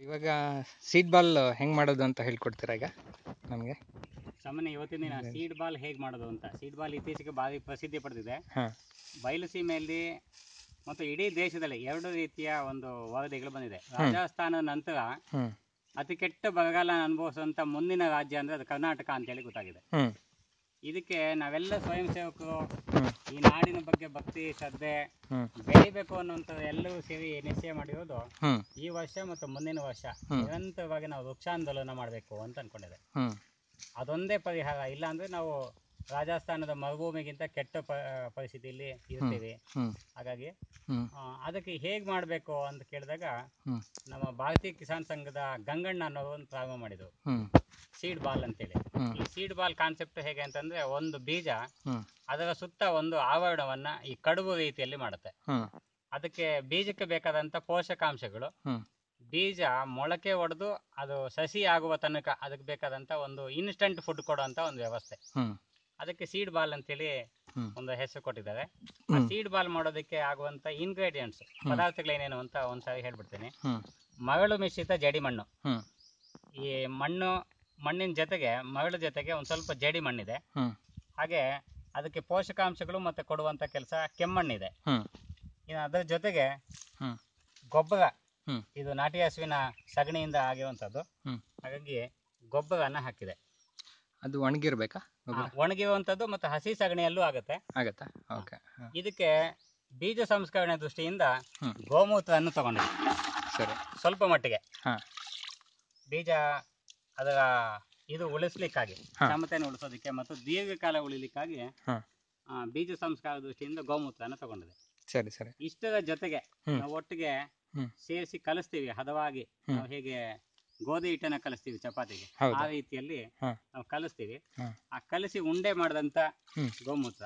ಇವಾಗ seed ball ಹೆಂಗ್ ಮಾಡೋದು ಅಂತ ಹೇಳ್ಕೊಡ್ತೀರಾ ಈಗ ನಮಗೆ? ಸಾಮಾನ್ಯ ಇವತ್ತಿನ ದಿನ ಸೀಡ್ ಬಾಲ್ ಹೇಗೆ ಮಾಡೋದು ಅಂತ. ಸೀಡ್ ಬಾಲ್ ಇತ್ತೀಚೆಗೆ ಭಾರಿ ಪ್ರಸಿದ್ಧಿ ಪಡೆದಿದೆ. ಹಾಂ, ಬಯಲು ಸೀಮೆಯಲ್ಲಿ ಮತ್ತು ಇಡೀ ದೇಶದಲ್ಲಿ ಎರಡು ರೀತಿಯ ಒಂದು ವರದಿಗಳು ಬಂದಿದೆ. ರಾಜಸ್ಥಾನ ನಂತರ ಅತಿ ಕೆಟ್ಟ ಬರಗಾಲ ಅನುಭವಿಸುವಂತ ಮುಂದಿನ ರಾಜ್ಯ ಅಂದ್ರೆ ಅದು ಕರ್ನಾಟಕ ಅಂತೇಳಿ ಗೊತ್ತಾಗಿದೆ. ಇದಕ್ಕೆ ನಾವೆಲ್ಲ ಸ್ವಯಂ ಸೇವಕರು ಈ ನಾಡಿನ ಬಗ್ಗೆ ಭಕ್ತಿ ಶ್ರದ್ಧೆ ಬೆಳಿಬೇಕು ಅನ್ನುವಂಥ ಎಲ್ಲರೂ ಸೇರಿ ನಿಶ್ಚಯ ಮಾಡಿರೋದು ಈ ವರ್ಷ ಮತ್ತು ಮುಂದಿನ ವರ್ಷ ನಿರಂತರವಾಗಿ ನಾವು ವೃಕ್ಷಾಂದೋಲನ ಮಾಡಬೇಕು ಅಂತ ಅನ್ಕೊಂಡಿದೆ. ಅದೊಂದೇ ಪರಿಹಾರ. ಇಲ್ಲ ಅಂದ್ರೆ ನಾವು ರಾಜಸ್ಥಾನದ ಮರುಭೂಮಿಗಿಂತ ಕೆಟ್ಟ ಪರಿಸ್ಥಿತಿಯಲ್ಲಿ ಇರ್ತೀವಿ. ಹಾಗಾಗಿ ಅದಕ್ಕೆ ಹೇಗೆ ಮಾಡಬೇಕು ಅಂತ ಕೇಳಿದಾಗ ನಮ್ಮ ಭಾರತೀಯ ಕಿಸಾನ್ ಸಂಘದ ಗಂಗಣ್ಣ ಅನ್ನೋರು ಒಂದು ಪ್ರಾರಂಭ ಮಾಡಿದ್ರು, ಸೀಡ್ ಬಾಲ್ ಅಂತೇಳಿ. ಈ ಸೀಡ್ ಬಾಲ್ ಕಾನ್ಸೆಪ್ಟ್ ಹೇಗೆ ಅಂತಂದ್ರೆ, ಒಂದು ಬೀಜ ಅದರ ಸುತ್ತ ಒಂದು ಆವರಣವನ್ನ ಈ ಕಡುಬು ರೀತಿಯಲ್ಲಿ ಮಾಡುತ್ತೆ. ಅದಕ್ಕೆ ಬೀಜಕ್ಕೆ ಬೇಕಾದಂತ ಪೋಷಕಾಂಶಗಳು ಬೀಜ ಮೊಳಕೆ ಒಡೆದು ಅದು ಸಸಿ ಆಗುವ ತನಕ ಅದಕ್ಕೆ ಬೇಕಾದಂತ ಒಂದು ಇನ್ಸ್ಟಂಟ್ ಫುಡ್ ಕೊಡುವಂತ ಒಂದು ವ್ಯವಸ್ಥೆ. ಅದಕ್ಕೆ ಸೀಡ್ ಬಾಲ್ ಅಂತೇಳಿ ಒಂದು ಹೆಸರು ಕೊಟ್ಟಿದ್ದಾರೆ. ಆ ಸೀಡ್ ಬಾಲ್ ಮಾಡೋದಕ್ಕೆ ಆಗುವಂತ ಇಂಗ್ರೀಡಿಯೆಂಟ್ಸ್ ಪದಾರ್ಥಗಳೇನೇನು ಅಂತ ಒಂದ್ಸಾರಿ ಹೇಳ್ಬಿಡ್ತೀನಿ. ಮರಳು ಮಿಶ್ರಿತ ಜಡಿ ಮಣ್ಣು. ಈ ಮಣ್ಣಿನ ಜೊತೆಗೆ ಮರಳು ಜೊತೆಗೆ ಒಂದ್ ಸ್ವಲ್ಪ ಜಡಿ ಮಣ್ಣಿದೆ. ಹಾಗೆ ಅದಕ್ಕೆ ಪೋಷಕಾಂಶಗಳು ಮತ್ತೆ ಕೊಡುವಂತ ಕೆಲಸ ಕೆಮ್ಮಣ್ಣಿದೆ. ಇನ್ನು ಅದರ ಜೊತೆಗೆ ಗೊಬ್ಬರ, ಇದು ನಾಟಿ ಹಸುವಿನ ಸಗಣಿಯಿಂದ ಆಗಿರುವಂತದ್ದು. ಹಾಗಾಗಿ ಗೊಬ್ಬರನ ಹಾಕಿದೆ. ಅದು ಒಣಗಿರ್ಬೇಕಾ? ಒಣಗಿರುವಂತದ್ದು ಮತ್ತೆ ಹಸಿ ಸಗಣಿಯಲ್ಲೂ ಆಗುತ್ತೆ. ಇದಕ್ಕೆ ಬೀಜ ಸಂಸ್ಕರಣೆ ದೃಷ್ಟಿಯಿಂದ ಗೋಮೂತ್ರವನ್ನು ತಗೊಂಡಿದೆ. ಸರಿ, ಸ್ವಲ್ಪ ಮಟ್ಟಿಗೆ ಬೀಜ ಅದರ ಇದು ಉಳಿಸ್ಲಿಕ್ಕಾಗಿ, ಕ್ಷಮತೆಯನ್ನು ಉಳಿಸೋದಕ್ಕೆ ಮತ್ತು ದೀರ್ಘಕಾಲ ಉಳಿಲಿಕ್ಕಾಗಿ ಬೀಜ ಸಂಸ್ಕಾರ ದೃಷ್ಟಿಯಿಂದ ಗೋಮೂತ್ರನ ತಗೊಂಡಿದೆ. ಸರಿ ಸರಿ. ಇಷ್ಟರ ಜೊತೆಗೆ ನಾವು ಒಟ್ಟಿಗೆ ಸೇರಿಸಿ ಕಲಿಸ್ತೀವಿ ಹದವಾಗಿ. ನಾವು ಹೇಗೆ ಗೋಧಿ ಹಿಟ್ಟನ್ನ ಕಲಿಸ್ತೀವಿ ಚಪಾತಿಗೆ, ಆ ರೀತಿಯಲ್ಲಿ ನಾವು ಕಲಿಸ್ತೀವಿ. ಆ ಕಲಿಸಿ ಉಂಡೆ ಮಾಡಿದಂತ ಗೋಮೂತ್ರ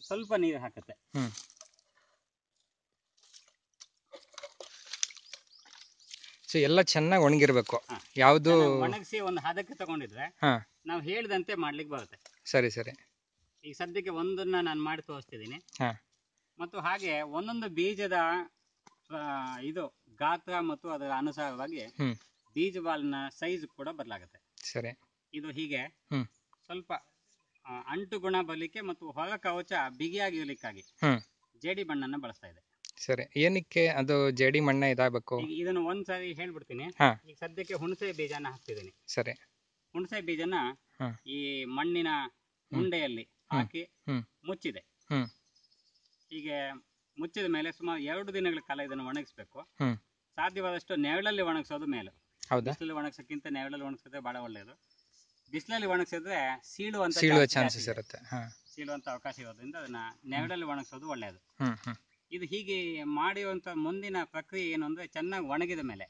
ಸ್ವಲ್ಪ ನೀರು ಹಾಕುತ್ತೆ. ಸೊ ಎಲ್ಲ ಚೆನ್ನಾಗಿ ಒಣಗಿರ್ಬೇಕು. ಯಾವುದು ಒಣಗಿಸಿ ಒಂದು ಹದಕ್ಕೆ ತಗೊಂಡಿದ್ರೆ ನಾವು ಹೇಳಿದಂತೆ ಮಾಡ್ಲಿಕ್ಕೆ ಬರುತ್ತೆ. ಸರಿ ಸರಿ. ಈಗ ಸದ್ಯಕ್ಕೆ ಒಂದನ್ನ ನಾನು ಮಾಡಿ ತೋರಿಸ್ತಿದ್ದೀನಿ. ಮತ್ತು ಹಾಗೆ ಒಂದೊಂದು ಬೀಜದ ಇದು ಗಾತ್ರ ಮತ್ತು ಅದರ ಅನುಸಾರವಾಗಿ ಬೀಜ ಬಾಲ್ನ ಸೈಜ್ ಕೂಡ ಬದಲಾಗುತ್ತೆ. ಸರಿ. ಇದು ಹೀಗೆ ಸ್ವಲ್ಪ ಅಂಟು ಗುಣ ಬರಲಿಕ್ಕೆ ಮತ್ತು ಹೊರ ಕವಚ ಬಿಗಿಯಾಗಿರ್ಲಿಕ್ಕಾಗಿ ಜೇಡಿ ಮಣ್ಣನ್ನ ಬಳಸ್ತಾ ಇದೆ. ಸರಿ. ಏನಕ್ಕೆ ಅದು ಜೇಡಿ ಮಣ್ಣ ಇದಾಗಬೇಕು? ಇದನ್ನು ಒಂದ್ಸರಿ ಹೇಳ್ಬಿಡ್ತೀನಿ. ಈಗ ಸದ್ಯಕ್ಕೆ ಹುಣಸೆ ಬೀಜನ ಹಾಕ್ತಿದ್ದೀನಿ. ಸರಿ. ಹುಣಸೆ ಬೀಜನ ಈ ಮಣ್ಣಿನ ಉಂಡೆಯಲ್ಲಿ ಹಾಕಿ ಮುಚ್ಚಿದೆ. ಹೀಗೆ ಮುಚ್ಚಿದ ಮೇಲೆ ಸುಮಾರು 2 ದಿನಗಳ ಕಾಲ ಇದನ್ನು ಒಣಗಿಸ್ಬೇಕು. ಸಾಧ್ಯವಾದಷ್ಟು ನೆರಳಲ್ಲಿ ಒಣಗಿಸೋದು ಮೇಲು. ಬಿಸಿಲಲ್ಲಿ ಒಣಗಿಸೋಕ್ಕಿಂತ ನೆರಳಲ್ಲಿ ಒಣಗಿಸಿದ್ರೆ ಬಹಳ ಒಳ್ಳೆಯದು. ಬಿಸಿಲಲ್ಲಿ ಒಣಗಿಸಿದ್ರೆ ಸೀಳುವಂತ ಅವಕಾಶ ಇರೋದ್ರಿಂದ ಅದನ್ನ ನೆರಳಲ್ಲಿ ಒಣಗಿಸೋದು ಒಳ್ಳೆಯದು. ಇದು ಹೀಗೆ ಮಾಡಿರುವಂತ ಮುಂದಿನ ಪ್ರಕ್ರಿಯೆ ಏನು ಅಂದ್ರೆ, ಚೆನ್ನಾಗಿ ಒಣಗಿದ ಮೇಲೆ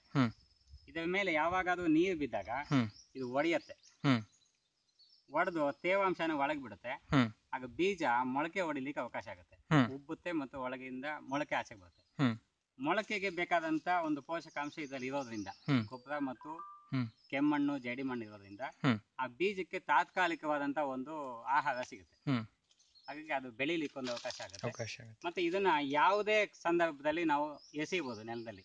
ಇದರ ಮೇಲೆ ಯಾವಾಗಾದ್ರೂ ನೀರು ಬಿದ್ದಾಗ ಇದು ಒಡೆಯುತ್ತೆ. ಒಡೆದು ತೇವಾಂಶನ ಒಳಗೆ ಬಿಡುತ್ತೆ. ಆಗ ಬೀಜ ಮೊಳಕೆ ಹೊಡಿಲಿಕ್ಕೆ ಅವಕಾಶ ಆಗುತ್ತೆ, ಉಬ್ಬುತ್ತೆ ಮತ್ತು ಒಳಗಿಂದ ಮೊಳಕೆ ಆಚೆಗೆ ಬರುತ್ತೆ. ಮೊಳಕೆಗೆ ಬೇಕಾದಂತ ಒಂದು ಪೋಷಕಾಂಶ ಇದರಲ್ಲಿ ಇರೋದ್ರಿಂದ, ಗೊಬ್ಬರ ಮತ್ತು ಕೆಮ್ಮಣ್ಣು ಜೇಡಿ ಮಣ್ಣು ಇರೋದ್ರಿಂದ ಆ ಬೀಜಕ್ಕೆ ತಾತ್ಕಾಲಿಕವಾದಂತ ಒಂದು ಆಹಾರ ಸಿಗುತ್ತೆ. ಹಾಗಾಗಿ ಅದು ಬೆಳಿಲಿಕ್ಕೆ ಒಂದು ಅವಕಾಶ ಆಗುತ್ತೆ. ಮತ್ತೆ ಇದನ್ನ ಯಾವುದೇ ಸಂದರ್ಭದಲ್ಲಿ ನಾವು ಎಸೆಯಬಹುದು ನೆಲದಲ್ಲಿ.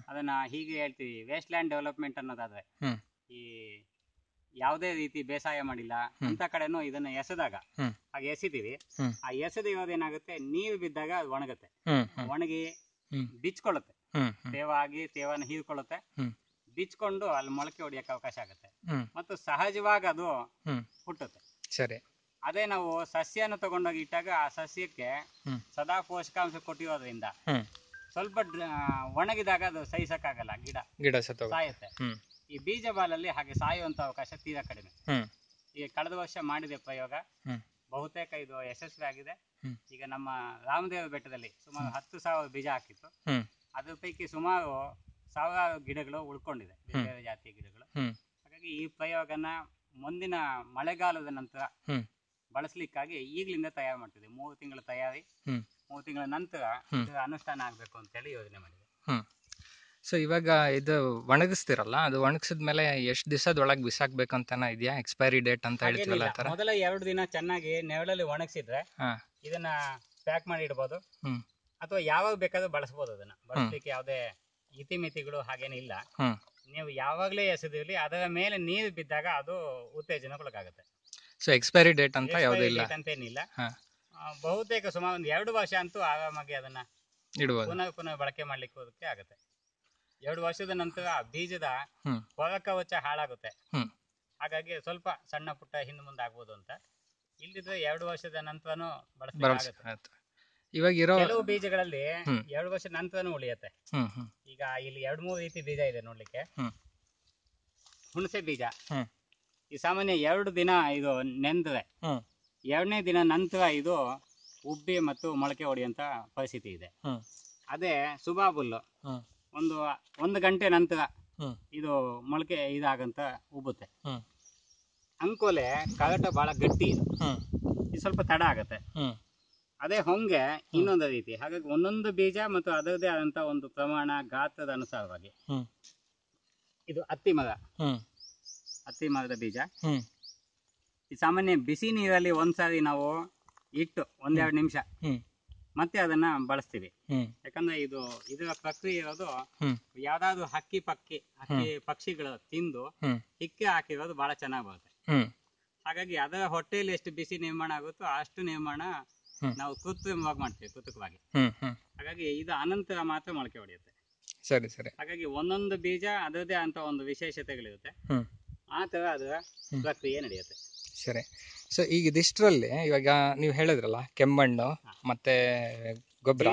ಅದನ್ನ ಹೀಗೆ ಹೇಳ್ತೀವಿ, ವೇಸ್ಟ್ ಲ್ಯಾಂಡ್ ಡೆವಲಪ್ಮೆಂಟ್ ಅನ್ನೋದಾದ್ರೆ, ಈ ಯಾವುದೇ ರೀತಿ ಬೇಸಾಯ ಮಾಡಿಲ್ಲ ಅಂತ ಕಡೆನೂ ಇದನ್ನ ಎಸೆದಾಗ ಹಾಗೆ ಎಸಿತೀವಿ. ಆ ಎಸೆದ ಇರೋದೇನಾಗುತ್ತೆ, ನೀರು ಬಿದ್ದಾಗ ಅದು ಒಣಗುತ್ತೆ. ಒಣಗಿ ಬಿಚ್ಕೊಳ್ಳುತ್ತೆ, ತೇವನ ಹೀರ್ಕೊಳ್ಳುತ್ತೆ. ಬಿಚ್ಕೊಂಡು ಅಲ್ಲಿ ಮೊಳಕೆ ಹೊಡಿಯಕ್ಕೆ ಅವಕಾಶ ಆಗುತ್ತೆ ಮತ್ತು ಸಹಜವಾಗಿ ಅದು ಹುಟ್ಟುತ್ತೆ. ಸರಿ. ಅದೇ ನಾವು ಸಸ್ಯನ ತಗೊಂಡೋಗಿ ಇಟ್ಟಾಗ ಆ ಸಸ್ಯಕ್ಕೆ ಸದಾ ಪೋಷಕಾಂಶ ಕೊಟ್ಟಿರೋದ್ರಿಂದ ಸ್ವಲ್ಪ ಒಣಗಿದಾಗ ಅದು ಸಹಿಸಕ್ಕಾಗಲ್ಲ, ಗಿಡ ಸಾಯುತ್ತೆ. ಈ ಬೀಜ ಬಾಲಲ್ಲಿ ಹಾಗೆ ಸಾಯುವಂತ ಅವಕಾಶ ತೀರಾ ಕಡಿಮೆ. ಈಗ ಕಳೆದ ವರ್ಷ ಮಾಡಿದೆ ಪ್ರಯೋಗ, ಬಹುತೇಕ ಇದು ಯಶಸ್ವಿ ಆಗಿದೆ. ಈಗ ನಮ್ಮ ರಾಮದೇವ ಬೆಟ್ಟದಲ್ಲಿ ಸುಮಾರು 10,000 ಬೀಜ ಹಾಕಿತ್ತು. ಅದ್ರ ಪೈಕಿ ಸುಮಾರು 1000 ಗಿಡಗಳು ಉಳ್ಕೊಂಡಿದೆ, ಬೇರೆ ಜಾತಿಯ ಗಿಡಗಳು. ಹಾಗಾಗಿ ಈ ಪ್ರಯೋಗನ ಮುಂದಿನ ಮಳೆಗಾಲದ ನಂತರ ಬಳಸಲಿಕ್ಕಾಗಿ ಈಗಲಿಂದ ತಯಾರು ಮಾಡ್ತಿದೆ. 3 ತಿಂಗಳ ತಯಾರಿ, 3 ತಿಂಗಳ ನಂತರ ಇದರ ಅನುಷ್ಠಾನ ಆಗ್ಬೇಕು ಅಂತ ಹೇಳಿ ಯೋಜನೆ ಮಾಡಿದೆ. ಸೊ ಇವಾಗ ಇದು ಒಣಗಿಸ್ತಿರಲ್ಲ, ಅದು ಒಣಗಿಸಿದ್ಮೇಲೆ ಎಷ್ಟು ದಿವಸದೊಳಗೆ ಬಿಸಾಕ್ಬೇಕಂತ ಇದೆಯಾ? ಎಕ್ಸ್ಪೈರಿ ಡೇಟ್ ಅಂತ ಹೇಳ್ತೀವಲ್ಲ, ಮೊದಲ 2 ದಿನ ಚೆನ್ನಾಗಿ ನೆರಳಲ್ಲಿ ಒಣಗಿಸಿದ್ರೆ ಇದನ್ನ ಪ್ಯಾಕ್ ಮಾಡಿ ಇಡಬಹುದು, ಅಥವಾ ಯಾವಾಗ ಬೇಕಾದ್ರೂ ಬಳಸಬಹುದು. ಅದನ್ನ ಬಳಸಲಿಕ್ಕೆ ಯಾವುದೇ ಇತಿಮಿತಿಗಳು ಹಾಗೇನಿಲ್ಲ. ಹ್ಮ್ ನೀವು ಯಾವಾಗಲೇ ಎಸೆದಿರಲಿ ಅದರ ಮೇಲೆ ನೀರು ಬಿದ್ದಾಗ ಅದು ಉತ್ತೇಜನಕ್ಕೊಳಗಾಗುತ್ತೆ. ಸೊ ಎಕ್ಸ್ಪೈರಿ ಡೇಟ್ ಅಂತ ಯಾವುದೂ ಇಲ್ಲ ಅಂತೇನಿಲ್ಲ. ಹಾ ಬಹುತೇಕ ಸುಮಾರು ಒಂದು 2 ವರ್ಷ ಅಂತೂ ಆರಾಮಾಗಿ ಅದನ್ನ ಇಡ್ಬೋದು. ಪುನಃ ಬಳಕೆ ಮಾಡ್ಲಿಕ್ಕೆ ಹೋದಕ್ಕೆ ಆಗುತ್ತೆ. 2 ವರ್ಷದ ನಂತರ ಬೀಜದ ಹ್ಮ್ ಹೊರಕವಚ ಹಾಳಾಗುತ್ತೆ. ಹ್ಮ್ ಹಾಗಾಗಿ ಸ್ವಲ್ಪ ಸಣ್ಣ ಪುಟ್ಟ ಹಿಂದೆ ಮುಂದೆ ಆಗ್ಬೋದು ಅಂತ. ಇಲ್ಲಿದ್ರೆ 2 ವರ್ಷದ ನಂತರನೂ ಬಳಸಬೇಕಾಗುತ್ತೆ. ಇವಾಗ ಇರೋ ಕೆಲವು ಬೀಜಗಳಲ್ಲಿ 2 ವರ್ಷದ ನಂತರನೂ ಉಳಿಯುತ್ತೆ. ಈಗ ಇಲ್ಲಿ 2-3 ರೀತಿ ಬೀಜ ಇದೆ ನೋಡ್ಲಿಕ್ಕೆ. ಹುಣಸೆ ಬೀಜ ಈ ಸಾಮಾನ್ಯ 2 ದಿನ ಇದು ನೆಂದ್ರೆ 2ನೇ ದಿನ ನಂತರ ಇದು ಉಬ್ಬಿ ಮತ್ತು ಮೊಳಕೆ ಹೊಡೆಯುವಂತ ಪರಿಸ್ಥಿತಿ ಇದೆ. ಅದೇ ಸುಬಾಬುಲ್ ಒಂದು ಗಂಟೆ ನಂತರ ಇದು ಮೊಳಕೆ ಇದಾಗಂತ ಉಬ್ಬುತ್ತೆ. ಅಂಕೋಲೆ ಕರಟ ಬಹಳ ಗಟ್ಟಿ ಇದು ಸ್ವಲ್ಪ ತಡ ಆಗತ್ತೆ. ಅದೇ ಹೊಂಗೆ ಇನ್ನೊಂದು ರೀತಿ. ಹಾಗಾಗಿ ಒಂದೊಂದು ಬೀಜ ಮತ್ತು ಅದರದೇ ಆದಂತ ಒಂದು ಪ್ರಮಾಣ ಗಾತ್ರದ ಅನುಸಾರವಾಗಿ. ಇದು ಹತ್ತಿ ಮರದ ಬೀಜ. ಈ ಸಾಮಾನ್ಯ ಬಿಸಿ ನೀರಲ್ಲಿ ಒಂದ್ಸಾರಿ ನಾವು ಇಟ್ಟು 1-2 ನಿಮಿಷ ಮತ್ತೆ ಅದನ್ನ ಬಳಸ್ತೀವಿ. ಯಾಕಂದ್ರೆ ಇದರ ಪ್ರಕ್ರಿಯೆ ಇರೋದು ಯಾವ್ದಾದ್ರು ಹಕ್ಕಿ ಪಕ್ಷಿಗಳು ತಿಂದು ಹಿಕ್ಕೆ ಹಾಕಿರೋದು ಬಹಳ ಚೆನ್ನಾಗಿ ಬರುತ್ತೆ. ಹಾಗಾಗಿ ಅದರ ಹೊಟ್ಟೆಯಲ್ಲಿ ಎಷ್ಟು ಬಿಸಿ ನಿರ್ಮಾಣ ಆಗುತ್ತೋ ಅಷ್ಟು ನಿರ್ಮಾಣ ನಾವು ಕೃತ್ರಿಮವಾಗಿ ಮಾಡ್ತೀವಿ, ಕೃತಕವಾಗಿ. ಹಾಗಾಗಿ ಇದು ಅನಂತರ ಮಾತ್ರ ಮೊಳಕೆ ಹೊಡೆಯುತ್ತೆ. ಸರಿ ಸರಿ. ಹಾಗಾಗಿ ಒಂದೊಂದು ಬೀಜ ಅದರದೇ ಅಂತ ಒಂದು ವಿಶೇಷತೆಗಳಿರುತ್ತೆ. ಆ ತರ ಅದರ ಪ್ರಕ್ರಿಯೆ ನಡೆಯುತ್ತೆ. ಸರಿ. ಸೊ ಈಗ ಇದಿಷ್ಟರಲ್ಲಿ ಇವಾಗ ನೀವು ಹೇಳಿದ್ರಲ್ಲ ಕೆಮ್ಮಣ್ಣು ಮತ್ತೆ ಗೊಬ್ಬರ,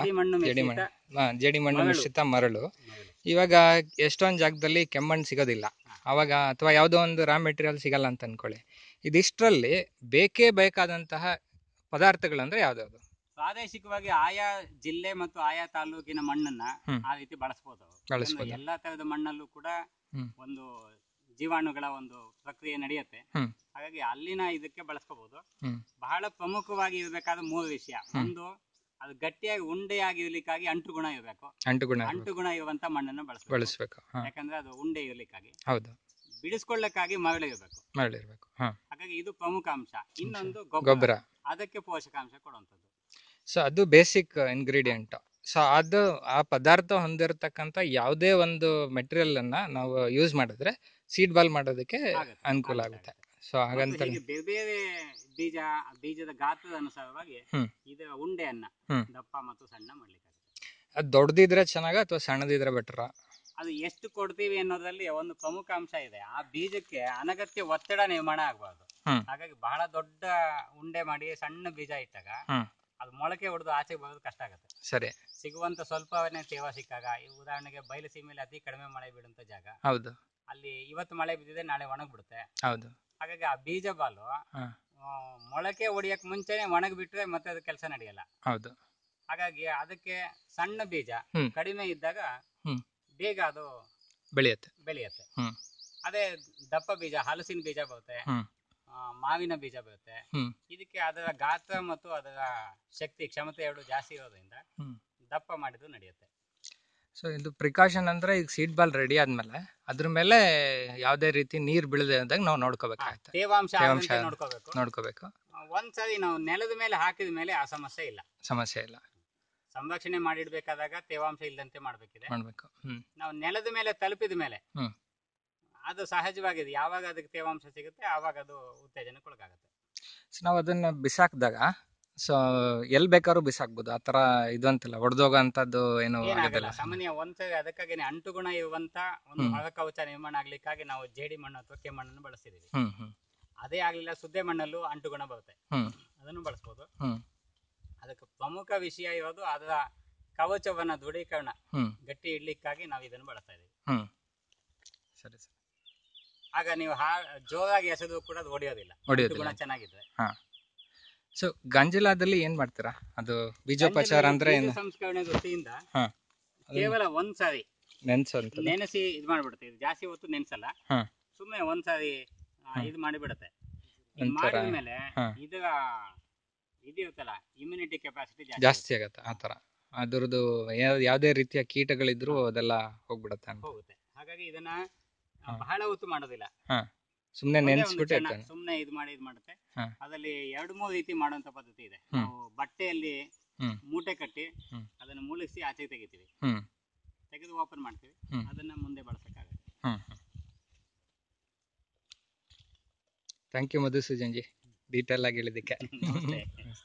ಜೇಡಿಮಣ್ಣು ಮಿಶ್ರಿತ ಮರಳು. ಇವಾಗ ಎಷ್ಟೊಂದು ಜಾಗದಲ್ಲಿ ಕೆಮ್ಮಣ್ಣು ಸಿಗೋದಿಲ್ಲ ಅವಾಗ, ಅಥವಾ ಯಾವುದೋ ಒಂದು ರಾ ಮೆಟೀರಿಯಲ್ ಸಿಗಲ್ಲ ಅಂತ ಅನ್ಕೊಳ್ಳಿ. ಇದಿಷ್ಟರಲ್ಲಿ ಬೇಕೇ ಬೇಕಾದಂತಹ ಪದಾರ್ಥಗಳಂದ್ರೆ ಯಾವ್ದಾವ್ದು? ಪ್ರಾದೇಶಿಕವಾಗಿ ಆಯಾ ಜಿಲ್ಲೆ ಮತ್ತು ಆಯಾ ತಾಲೂಕಿನ ಮಣ್ಣನ್ನ ಆ ರೀತಿ ಬಳಸಬಹುದು. ಎಲ್ಲಾ ತರದ ಮಣ್ಣಲ್ಲೂ ಕೂಡ ಒಂದು ಜೀವಾಣುಗಳ ಒಂದು ಪ್ರಕ್ರಿಯೆ ನಡೆಯುತ್ತೆ. ಹಾಗಾಗಿ ಅಲ್ಲಿನ ಇದಕ್ಕೆ ಬಳಸ್ಕೋಬಹುದು. ಬಹಳ ಪ್ರಮುಖವಾಗಿ ಇರಬೇಕಾದ 3 ವಿಷಯ. ಒಂದು, ಅದು ಗಟ್ಟಿಯಾಗಿ ಉಂಡೆಯಾಗಿ ಇರ್ಲಿಕ್ಕಾಗಿ ಅಂಟುಗುಣ ಇರಬೇಕು. ಅಂಟುಗುಣ ಇರುವಂತ ಮಣ್ಣನ್ನು ಬಳಸಬೇಕು. ಯಾಕಂದ್ರೆ ಅದು ಉಂಡೆ ಇರ್ಲಿಕ್ಕಾಗಿ. ಹೌದು. ಬಿಡಿಸ್ಕೊಳ್ಳಕ್ಕಾಗಿ ಮರಳು ಇರಬೇಕು. ಹಾಗಾಗಿ ಇದು ಪ್ರಮುಖ ಅಂಶ. ಇನ್ನೊಂದು ಗೊಬ್ಬರ, ಅದಕ್ಕೆ ಪೋಷಕಾಂಶ ಕೊಡುವಂಥದ್ದು. ಸೊ ಅದು ಬೇಸಿಕ್ ಇಂಗ್ರೀಡಿಯೆಂಟ್. ಸೊ ಅದು ಆ ಪದಾರ್ಥ ಹೊಂದಿರತಕ್ಕಂತ ಯಾವುದೇ ಒಂದು ಮೆಟೀರಿಯಲ್ ಅನ್ನ ನಾವು ಯೂಸ್ ಮಾಡಿದ್ರೆ ಸೀಡ್ ಬಾಲ್ ಮಾಡೋದಕ್ಕೆ ಅನುಕೂಲ ಆಗುತ್ತೆ. ಸೊ ಹಾಗಂತ ಬೇರೆ ಬೇರೆ ಬೀಜದ ಗಾತ್ರದ ಅನುಸಾರವಾಗಿ ಇದರ ಉಂಡೆಯನ್ನ ದಪ್ಪ ಮತ್ತು ಸಣ್ಣ ಮಾಡ್ಲಿಕ್ಕೆ. ಅದು ದೊಡ್ಡದಿದ್ರೆ ಚೆನ್ನಾಗ ಅಥವಾ ಸಣ್ಣದಿದ್ರೆ ಬೆಟರ್? ಅದು ಎಷ್ಟು ಕೊಡ್ತೀವಿ ಅನ್ನೋದ್ರಲ್ಲಿ ಒಂದು ಪ್ರಮುಖ ಅಂಶ ಇದೆ. ಆ ಬೀಜಕ್ಕೆ ಅನಗತ್ಯ ಒತ್ತಡ ನಿರ್ಮಾಣ ಆಗಬಾರ್ದು. ಹಾಗಾಗಿ ಬಹಳ ದೊಡ್ಡ ಉಂಡೆ ಮಾಡಿ ಸಣ್ಣ ಬೀಜ ಇಟ್ಟಾಗ ಅದು ಮೊಳಕೆ ಹೊಡೆದು ಆಚೆಗೆ ಬರೋದು ಕಷ್ಟ ಆಗುತ್ತೆ. ಸರಿ. ಸಿಗುವಂತ ಸ್ವಲ್ಪನೇ ತೇವ ಸಿಕ್ಕಾಗ, ಉದಾಹರಣೆಗೆ ಬಯಲುಸೀಮೆಯಲ್ಲಿ ಅತಿ ಕಡಿಮೆ ಮಳೆ ಬೀಳುವಂತ ಜಾಗ, ಹೌದು, ಅಲ್ಲಿ ಇವತ್ತು ಮಳೆ ಬಿದ್ದಿದೆ ನಾಳೆ ಒಣಗ್ಬಿಡುತ್ತೆ. ಹೌದು. ಹಾಗಾಗಿ ಆ ಬೀಜ ಬಾಲು ಮೊಳಕೆ ಹೊಡಿಯಕ್ ಮುಂಚೆನೆ ಒಣಗಿ ಬಿಟ್ರೆ ಮತ್ತೆ ಅದು ಕೆಲಸ ನಡೆಯಲ್ಲ. ಹೌದು. ಹಾಗಾಗಿ ಅದಕ್ಕೆ ಸಣ್ಣ ಬೀಜ ಕಡಿಮೆ ಇದ್ದಾಗ ಬೇಗ ಅದು ಬೆಳೆಯುತ್ತೆ. ಅದೇ ದಪ್ಪ ಬೀಜ, ಹಲಸಿನ ಬೀಜ ಬರುತ್ತೆ, ಮಾವಿನ ಬೀಜ ಬರುತ್ತೆ. ಇದಕ್ಕೆ ಅದರ ಗಾತ್ರ ಮತ್ತು ಅದರ ಶಕ್ತಿ ಕ್ಷಮತೆ ಎರಡು ಜಾಸ್ತಿ ಇರೋದ್ರಿಂದ ದಪ್ಪ ಮಾಡಿದ್ರು ನಡೆಯುತ್ತೆ. ಸೊ ಇದು ಪ್ರಿಕಾಷನ್ ಅಂದ್ರೆ ಈಗ ಸೀಡ್ ಬಾಲ್ ರೆಡಿ ಆದ್ಮೇಲೆ ಅದ್ರ ಮೇಲೆ ಯಾವುದೇ ರೀತಿ ನೀರ್ ಬೀಳದೆ ಅಂದಾಗ ನಾವು ನೋಡ್ಕೋಬೇಕಾಗುತ್ತೆ. ತೇವಾಂಶ ನೋಡ್ಕೋಬೇಕು. ಒಂದ್ಸರಿ ನಾವು ನೆಲದ ಮೇಲೆ ಹಾಕಿದ ಮೇಲೆ ಆ ಸಮಸ್ಯೆ ಇಲ್ಲ. ಸಂರಕ್ಷಣೆ ಮಾಡಿಡ್ಬೇಕಾದಾಗ ತೇವಾಂಶ ಇಲ್ಲದಂತೆ ಮಾಡ್ಬೇಕು. ನಾವು ನೆಲದ ಮೇಲೆ ತಲುಪಿದ ಮೇಲೆ ಅದು ಸಹಜವಾಗಿದೆ. ಯಾವಾಗ ಅದಕ್ಕೆ ತೇವಾಂಶ ಸಿಗುತ್ತೆ ಆವಾಗ ಅದು ಉತ್ತೇಜನಕ್ಕೊಳಗಾಗುತ್ತೆ. ನಾವು ಅದನ್ನ ಬಿಸಾಕಿದಾಗ ಸೊ ಎಲ್ ಬೇಕಾದ್ರೂ ಬಿಸಾಕ್ಬೋದು, ಆತರ ಇದು ಅಂತಿಲ್ಲ, ಹೊಡೆದೋಗಂತದ್ದು ಏನು ಆಗೋದಿಲ್ಲ. ಸಾಮಾನ್ಯ ಒಂದ್ಸರಿ ಅದಕ್ಕಾಗಿ ಅಂಟುಗುಣ ಇರುವಂತ ಒಂದು ಹೊರಕವಚ ನಿರ್ಮಾಣ ಆಗ್ಲಿಕ್ಕಾಗಿ ನಾವು ಜೇಡಿ ಮಣ್ಣು ಅಥವಾ ಕೆಮ್ಮಣ್ಣನ್ನು ಬಳಸ್ತಿದೀವಿ. ಅದೇ ಆಗ್ಲಿಲ್ಲ ಸುದ್ದೆ ಮಣ್ಣಲ್ಲೂ ಅಂಟುಗುಣ ಬರುತ್ತೆ, ಅದನ್ನು ಬಳಸಬಹುದು. ಅದಕ್ಕೆ ಪ್ರಮುಖ ವಿಷಯ ಇರೋದು ಅದರ ಕವಚವನ್ನ ದೃಢೀಕರಣ ಗಟ್ಟಿ ಇಡ್ಲಿಕ್ಕಾಗಿ ನಾವು ಇದನ್ನು ಬಳಸ್ತಾ ಇದೀವಿ. ಸರಿ ಸರಿ. ಆಗ ನೀವು ಜೋರಾಗಿ ಎಸೆದು ಕೂಡ ಅದು ಹೊಡೆಯೋದಿಲ್ಲ, ಗುಣ ಚೆನ್ನಾಗಿದ್ರೆ. ಸೊ ಗಂಜಲಾದಲ್ಲಿ ಏನ್ ಮಾಡ್ತೀರಾ? ಅದು ಬೀಜೋಪಚಾರ ಅಂದ್ರೆ ಸಂಸ್ಕರಣೆ ದೃಷ್ಟಿಯಿಂದ ಕೇವಲ ಒಂದ್ಸಾರಿ ನೆನೆಸಿ ಇದು ಮಾಡ್ಬಿಡುತ್ತೆ. ಇದು ಜಾಸ್ತಿ ಹೊತ್ತು ನೆನ್ಸಲ್ಲ, ಸುಮ್ಮನೆ ಒಂದ್ಸಾರಿ ಇದು ಮಾಡಿಬಿಡುತ್ತೆ. ಮಾಡಿದ್ಮೇಲೆ ಇದರ ಇದಿರುತ್ತಲ್ಲ ಇಮ್ಯುನಿಟಿ ಕೆಪಾಸಿಟಿ ಜಾಸ್ತಿ ಆಗತ್ತೆ. ಆತರ ಅದರದ್ದು ಯಾವ್ದೇ ರೀತಿಯ ಕೀಟಗಳಿದ್ರು ಅದೆಲ್ಲ ಹೋಗುತ್ತೆ. ಹಾಗಾಗಿ ಇದನ್ನ ಬಹಳ ಹೊತ್ತು ಮಾಡೋದಿಲ್ಲ, ಸುಮ್ನೆ ನೆನ್ಸ್ಬಿಟ್ಟು ಸುಮ್ನೆ ಇದು ಮಾಡುತ್ತೆ. ಅದ್ರಲ್ಲಿ 2-3 ರೀತಿ ಮಾಡುವಂತ ಪದ್ಧತಿ ಇದೆ. ನಾವು ಬಟ್ಟೆಯಲ್ಲಿ ಮೂಟೆ ಕಟ್ಟಿ ಅದನ್ನು ಮುಳುಗಿಸಿ ಆಚೆ ತೆಗಿತೀವಿ. ತೆಗೆದು ಓಪನ್ ಮಾಡ್ತೀವಿ, ಅದನ್ನ ಮುಂದೆ ಬಳಸಕ್ಕಾಗುತ್ತೆ. Thank you Madhusudan ji, detail ಆಗಿ ಹೇಳಿದ್ದಕ್ಕೆ.